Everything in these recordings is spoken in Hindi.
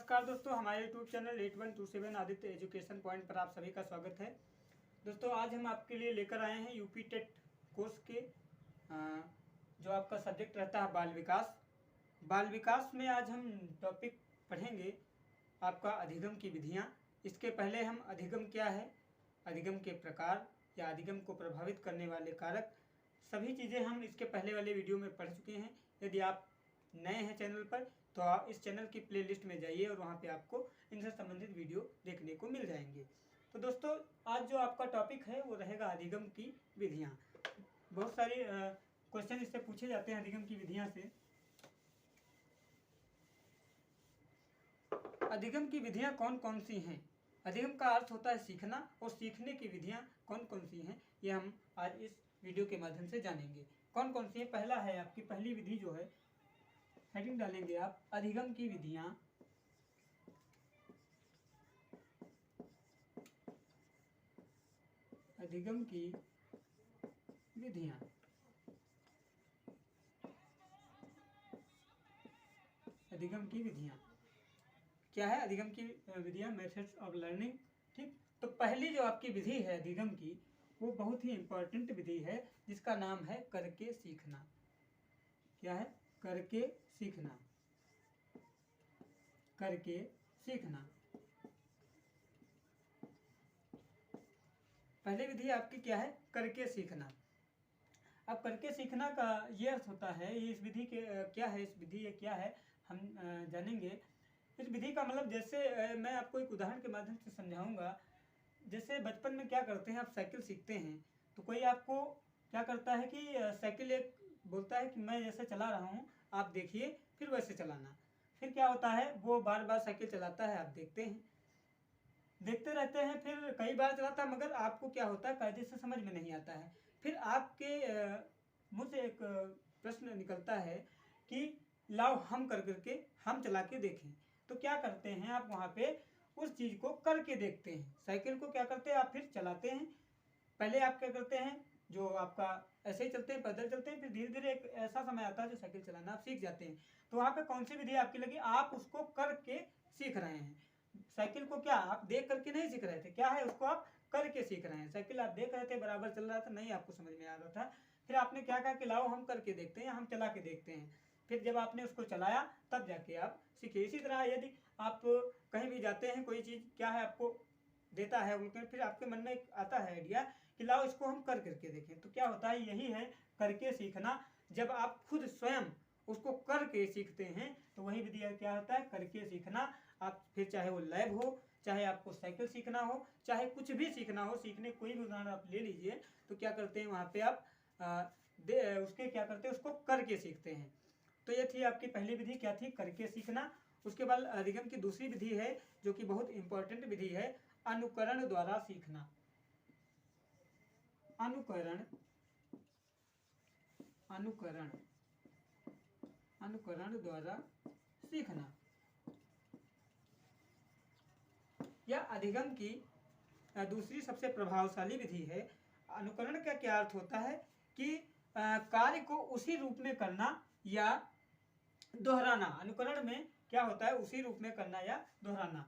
नमस्कार दोस्तों, हमारे YouTube channel 8127 Aditya education point पर आप सभी का स्वागत है। दोस्तों आज हम आपके लिए लेकर आए हैं यूपी टेट कोर्स के जो आपका सब्जेक्ट रहता है बाल विकास। बाल विकास में आज हम टॉपिक पढ़ेंगे आपका अधिगम की विधियाँ। इसके पहले हम अधिगम क्या है, अधिगम के प्रकार या अधिगम को प्रभावित करने वाले कारक, सभी चीज़ें हम इसके पहले वाले वीडियो में पढ़ चुके हैं। यदि आप नए हैं चैनल पर तो आप इस चैनल की प्लेलिस्ट में जाइए और वहाँ पे आपको इनसे संबंधित वीडियो देखने को मिल जाएंगे। तो दोस्तों आज जो आपका टॉपिक है वो रहेगा अधिगम की विधियाँ। बहुत सारे क्वेश्चन इससे पूछे जाते हैं अधिगम की विधियाँ से। अधिगम की विधियाँ कौन कौन सी हैं? अधिगम का अर्थ होता है सीखना, और सीखने की विधियाँ कौन कौन सी हैं ये हम आज इस वीडियो के माध्यम से जानेंगे। कौन कौन सी है? पहला है आपकी पहली विधि जो है, हेडिंग डालेंगे आप अधिगम की विधियां। अधिगम की विधियां। अधिगम की विधियां क्या है? अधिगम की विधियां, मेथड्स ऑफ लर्निंग। ठीक, तो पहली जो आपकी विधि है अधिगम की, वो बहुत ही इंपॉर्टेंट विधि है जिसका नाम है करके सीखना। क्या है? करके सीखना। करके सीखना पहली विधि आपकी क्या है? करके सीखना। अब करके सीखना का ये अर्थ होता है, ये इस विधि के क्या है, इस विधि ये क्या है हम जानेंगे। इस विधि का मतलब, जैसे मैं आपको एक उदाहरण के माध्यम से समझाऊंगा। जैसे बचपन में क्या करते हैं, आप साइकिल सीखते हैं तो कोई आपको क्या करता है कि साइकिल एक बोलता है कि मैं जैसे चला रहा हूँ आप देखिए, फिर वैसे चलाना। फिर क्या होता है, वो बार बार साइकिल चलाता है, आप देखते हैं, देखते रहते हैं, फिर कई बार चलाता है, मगर आपको क्या होता है, कायदे से समझ में नहीं आता है। फिर आपके मुंह से एक प्रश्न निकलता है कि लाओ हम कर करके हम चला के देखें। तो क्या करते हैं आप, वहाँ पे उस चीज़ को करके देखते हैं। साइकिल को क्या करते हैं आप, फिर चलाते हैं। पहले आप क्या करते हैं, जो आपका ऐसे ही चलते हैं, पैदल चलते हैं, फिर धीरे धीरे एक ऐसा समय आता है जो साइकिल चलाना आप सीख जाते हैं। तो वहाँ पे कौन सी विधि आपकी लगी? आप उसको करके सीख रहे हैं। साइकिल को क्या आप देख करके नहीं सीख रहे थे, क्या है, उसको आप करके सीख रहे हैं। साइकिल आप देख रहे थे, बराबर चल रहा था, नहीं आपको समझ में आ रहा था, फिर आपने क्या कहा कि लाओ हम करके देखते हैं, हम चला के देखते हैं। फिर जब आपने उसको चलाया तब जाके आप सीखे। इसी तरह यदि आप कहीं भी जाते हैं, कोई चीज़ क्या है आपको देता है उनके, फिर आपके मन में आता है आइडिया कि लाओ इसको हम कर करके देखें। तो क्या होता है, यही है करके सीखना। जब आप खुद स्वयं उसको करके सीखते हैं तो वही विधि क्या होता है, करके सीखना। आप फिर चाहे वो लैब हो, चाहे आपको साइकिल सीखना हो, चाहे कुछ भी सीखना हो, सीखने कोई भी उदाहरण आप ले लीजिए, तो क्या करते हैं वहाँ पे आप उसके क्या करते हैं, उसको करके सीखते हैं। तो ये थी आपकी पहली विधि, क्या थी? करके सीखना। उसके बाद अधिगम की दूसरी विधि है जो कि बहुत इंपॉर्टेंट विधि है, अनुकरण द्वारा सीखना। अनुकरण अनुकरण अनुकरण द्वारा सीखना। यह अधिगम की दूसरी सबसे प्रभावशाली विधि है। अनुकरण का क्या अर्थ होता है कि कार्य को उसी रूप में करना या दोहराना। अनुकरण में क्या होता है, उसी रूप में करना या दोहराना।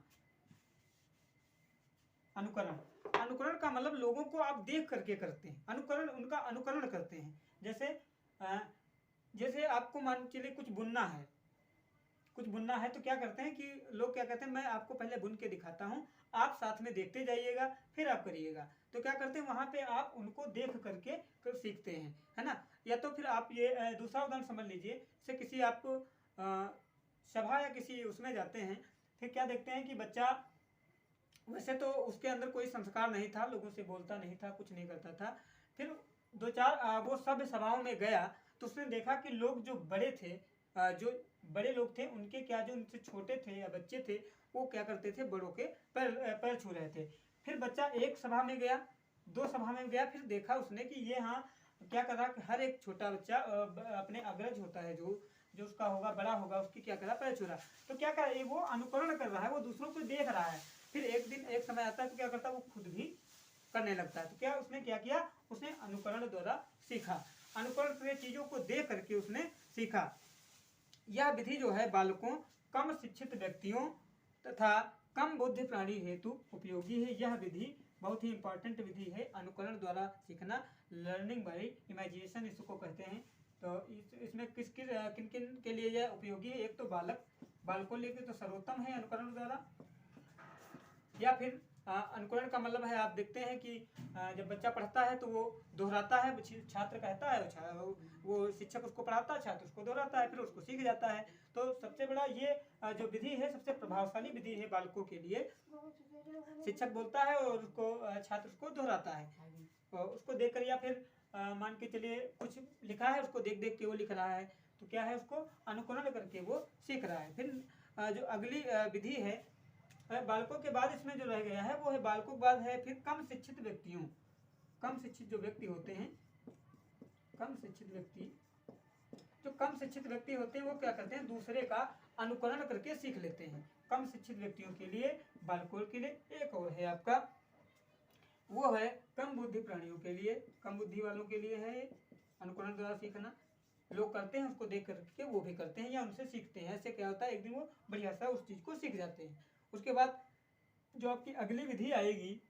अनुकरण अनुकरण का मतलब लोगों को आप देख करके करते हैं, अनुकरण, उनका अनुकरण करते हैं। जैसे आपको मान चलिए कुछ बुनना है तो क्या करते हैं कि लोग क्या कहते हैं, मैं आपको पहले बुन के दिखाता हूं, आप साथ में देखते जाइएगा, फिर आप करिएगा। तो क्या करते हैं, वहां पे आप उनको देख करके फिर सीखते हैं, है ना। या तो फिर आप ये दूसरा उदाहरण समझ लीजिए, जैसे किसी आप सभा या किसी उसमें जाते हैं, फिर क्या देखते हैं कि बच्चा वैसे तो उसके अंदर कोई संस्कार नहीं था, लोगों से बोलता नहीं था, कुछ नहीं करता था। फिर दो चार वो सभ्य सभाओं में गया तो उसने देखा कि लोग जो बड़े थे, जो बड़े लोग थे, उनके क्या, जो उनसे छोटे थे या बच्चे थे, वो क्या करते थे, बड़ों के पैर छू रहे थे। फिर बच्चा एक सभा में गया, दो सभा में गया, फिर देखा उसने कि ये हाँ क्या कर रहा कि हर एक छोटा बच्चा अपने अग्रज होता है, जो उसका होगा, बड़ा होगा, उसकी क्या कर रहा, पैर छू रहा। तो क्या कर रहा है, वो अनुकरण कर रहा है, वो दूसरों को देख रहा है। फिर एक दिन एक समय आता है तो क्या करता है, वो खुद भी करने लगता है। तो क्या उसने क्या किया, उसने अनुकरण द्वारा सीखा। अनुकरण से चीजों को देख करके उसने सीखा। यह विधि जो है बालकों, कम शिक्षित व्यक्तियों तथा कम बुद्धि प्राणी हेतु उपयोगी है। यह विधि बहुत ही इंपॉर्टेंट विधि है। अनुकरण द्वारा सीखना, लर्निंग बाय इमेजिनेशन इसको कहते हैं। तो इसमें किन किन के लिए यह उपयोगी है? एक तो बालकों लेके तो सर्वोत्तम है अनुकरण द्वारा। या फिर अनुकरण का मतलब है, आप देखते हैं कि जब बच्चा पढ़ता है तो वो दोहराता है, छात्र कहता है, वो शिक्षक उसको पढ़ाता है, छात्र उसको दोहराता है, फिर उसको सीख जाता है। तो सबसे बड़ा ये जो विधि है सबसे प्रभावशाली विधि है बालकों के लिए। शिक्षक बोलता है और उसको छात्र उसको दोहराता है, तो उसको देखकर, या फिर मान के चलिए कुछ लिखा है उसको देख देख के वो लिख रहा है, तो क्या है उसको अनुकरण करके वो सीख रहा है। फिर जो अगली विधि है बालकों के बाद इसमें जो रह गया है वो है बालकों के बाद है फिर कम शिक्षित व्यक्तियों। कम शिक्षित जो व्यक्ति होते हैं, कम शिक्षित व्यक्ति होते हैं वो क्या करते हैं? दूसरे का अनुकरण करके सीख लेते हैं। कम शिक्षित व्यक्तियों के लिए, बालकों के लिए एक और है आपका, वो है कम बुद्धि प्राणियों के लिए। कम बुद्धि वालों के लिए है अनुकरण द्वारा सीखना। लोग करते हैं उसको देख करके वो भी करते हैं या उनसे सीखते हैं। ऐसे क्या होता है, एक दिन वो बढ़िया सा उस चीज को सीख जाते हैं। उसके बाद जो आपकी अगली विधि आएगी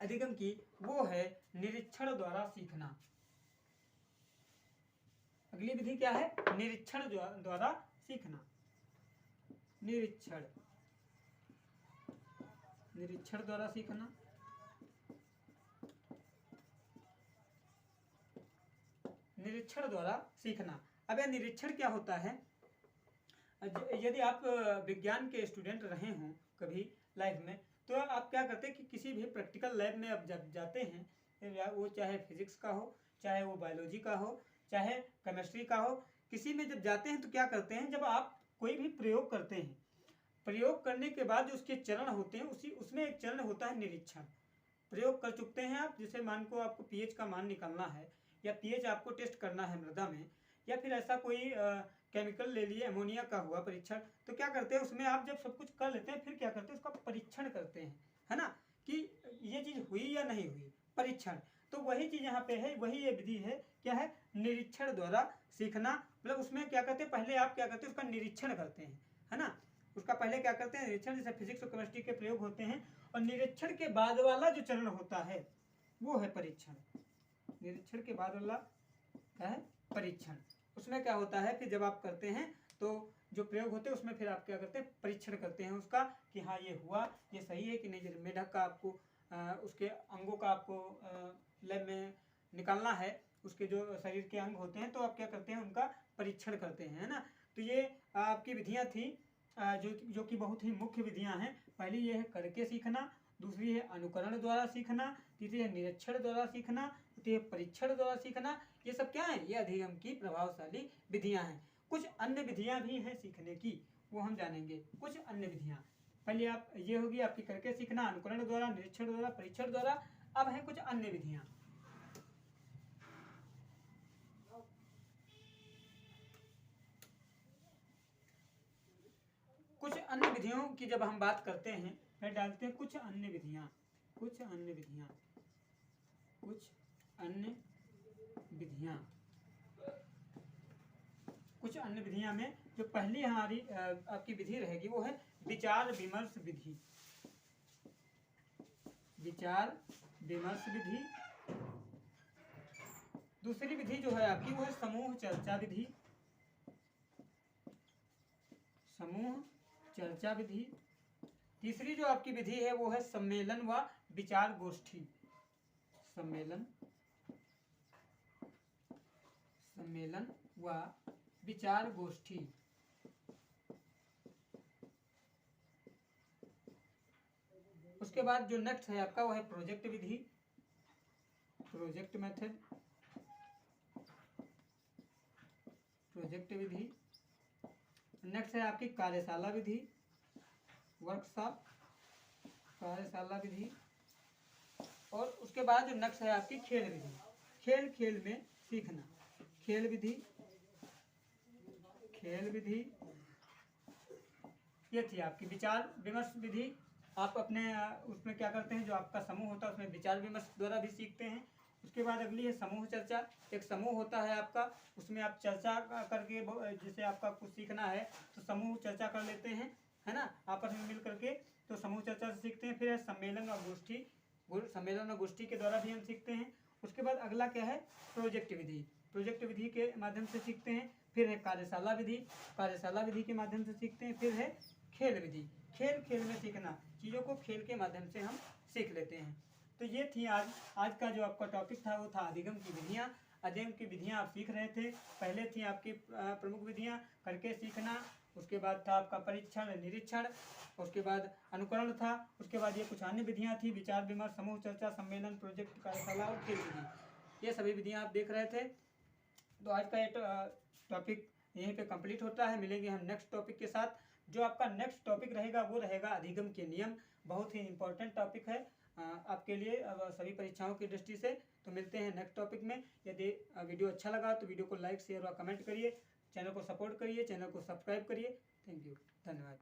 अधिगम की, वो है निरीक्षण द्वारा सीखना। अगली विधि क्या है? निरीक्षण द्वारा सीखना। निरीक्षण द्वारा सीखना। निरीक्षण द्वारा सीखना। अब यह निरीक्षण क्या होता है? यदि आप विज्ञान के स्टूडेंट रहे हों कभी लाइफ में, तो आप क्या करते हैं कि किसी भी प्रैक्टिकल लैब में आप जब जाते हैं, वो चाहे फिजिक्स का हो, चाहे वो बायोलॉजी का हो, चाहे केमिस्ट्री का हो, किसी में जब जाते हैं तो क्या करते हैं, जब आप कोई भी प्रयोग करते हैं, प्रयोग करने के बाद जो उसके चरण होते हैं उसमें एक चरण होता है निरीक्षण। प्रयोग कर चुकते हैं आप, जैसे मान को आपको पीएच का मान निकालना है या पीएच आपको टेस्ट करना है मृदा में, या फिर ऐसा कोई केमिकल ले लिए, अमोनिया का हुआ परीक्षण, तो क्या करते हैं उसमें आप जब सब कुछ कर लेते हैं फिर क्या करते हैं उसका परीक्षण करते हैं, है ना, कि ये चीज हुई या नहीं हुई, परीक्षण। तो वही चीज यहाँ पे है, वही ये विधि है, क्या है? निरीक्षण द्वारा सीखना। मतलब उसमें क्या करते हैं, पहले आप क्या करते हैं उसका निरीक्षण करते हैं, है ना, उसका पहले क्या करते हैं निरीक्षण। जैसे फिजिक्स और केमिस्ट्री के प्रयोग होते हैं, और निरीक्षण के बाद वाला जो चरण होता है वो है परीक्षण। निरीक्षण के बाद वाला क्या है? परीक्षण। उसमें क्या होता है, फिर जब आप करते हैं तो जो प्रयोग होते हैं उसमें फिर आप क्या करते हैं, परीक्षण करते हैं उसका कि हाँ ये हुआ, ये सही है कि नहीं। जैसे मेढक का आपको उसके अंगों का आपको लैब में निकालना है, उसके जो शरीर के अंग होते हैं, तो आप क्या करते हैं उनका परीक्षण करते हैं, है ना। तो ये आपकी विधियाँ थी जो कि बहुत ही मुख्य विधियाँ हैं। पहली ये है करके सीखना, दूसरी है अनुकरण द्वारा सीखना, तीसरी है निरीक्षण द्वारा सीखना, चौथी है परीक्षण द्वारा सीखना। ये सब क्या है? ये अधिगम की प्रभावशाली विधियां हैं। कुछ अन्य विधियां भी हैं सीखने की, वो हम जानेंगे। कुछ अन्य विधियां, पहले आप ये होगी आपकी करके सीखना, अनुकरण द्वारा, निरीक्षण द्वारा, परीक्षण द्वारा। अब है कुछ अन्य विधियां। कुछ अन्य विधियों की जब हम बात करते हैं, फिर डालते हैं कुछ अन्य विधियां। कुछ अन्य विधियां, कुछ अन्य विधियां। कुछ अन्य विधियां में जो पहली हमारी आपकी विधि रहेगी वो है विचार विमर्श विधि। विचार विमर्श विधि। दूसरी विधि जो है आपकी वो है समूह चर्चा विधि। समूह चर्चा विधि। तीसरी जो आपकी विधि है वो है सम्मेलन व विचार गोष्ठी। सम्मेलन व विचार गोष्ठी। उसके बाद जो नेक्स्ट है आपका वो है प्रोजेक्ट विधि, प्रोजेक्ट मेथड, प्रोजेक्ट विधि। नेक्स्ट है आपकी कार्यशाला विधि, वर्कशॉप, कार्यशाला विधि। और उसके बाद जो नेक्स्ट है आपकी खेल विधि, खेल खेल में सीखना, खेल विधि, खेल विधि। ये थी आपकी विचार विमर्श विधि। आप अपने उसमें क्या करते हैं, जो आपका समूह होता है उसमें विचार विमर्श द्वारा भी सीखते हैं। उसके बाद अगली है समूह चर्चा। एक समूह होता है आपका, उसमें आप चर्चा करके, जैसे आपका कुछ सीखना है तो समूह चर्चा कर लेते हैं, है ना, आपस में मिल करके तो समूह चर्चा से सीखते हैं। फिर है सम्मेलन और गोष्ठी के द्वारा भी हम सीखते हैं। उसके बाद अगला क्या है, प्रोजेक्ट विधि। प्रोजेक्ट विधि के माध्यम से सीखते हैं। फिर है कार्यशाला विधि के माध्यम से सीखते हैं। फिर है खेल विधि, खेल में सीखना, चीज़ों को खेल के माध्यम से हम सीख लेते हैं। तो ये थी आज का जो आपका टॉपिक था वो था अधिगम की विधियाँ। अधिगम की विधियाँ आप सीख रहे थे। पहले थी आपकी प्रमुख विधियाँ, करके सीखना, उसके बाद था आपका परीक्षण निरीक्षण, उसके बाद अनुकरण था, उसके बाद ये कुछ अन्य विधियाँ थी, विचार विमर्श, समूह चर्चा, सम्मेलन, प्रोजेक्ट, कार्यशाला और खेल विधि। ये सभी विधियाँ आप देख रहे थे। तो आज का ये टॉपिक यहीं पे कंप्लीट होता है। मिलेंगे हम नेक्स्ट टॉपिक के साथ। जो आपका नेक्स्ट टॉपिक रहेगा वो रहेगा अधिगम के नियम। बहुत ही इंपॉर्टेंट टॉपिक है आपके लिए सभी परीक्षाओं की दृष्टि से। तो मिलते हैं नेक्स्ट टॉपिक में। यदि वीडियो अच्छा लगा तो वीडियो को लाइक शेयर और कमेंट करिए, चैनल को सपोर्ट करिए, चैनल को सब्सक्राइब करिए। थैंक यू, धन्यवाद।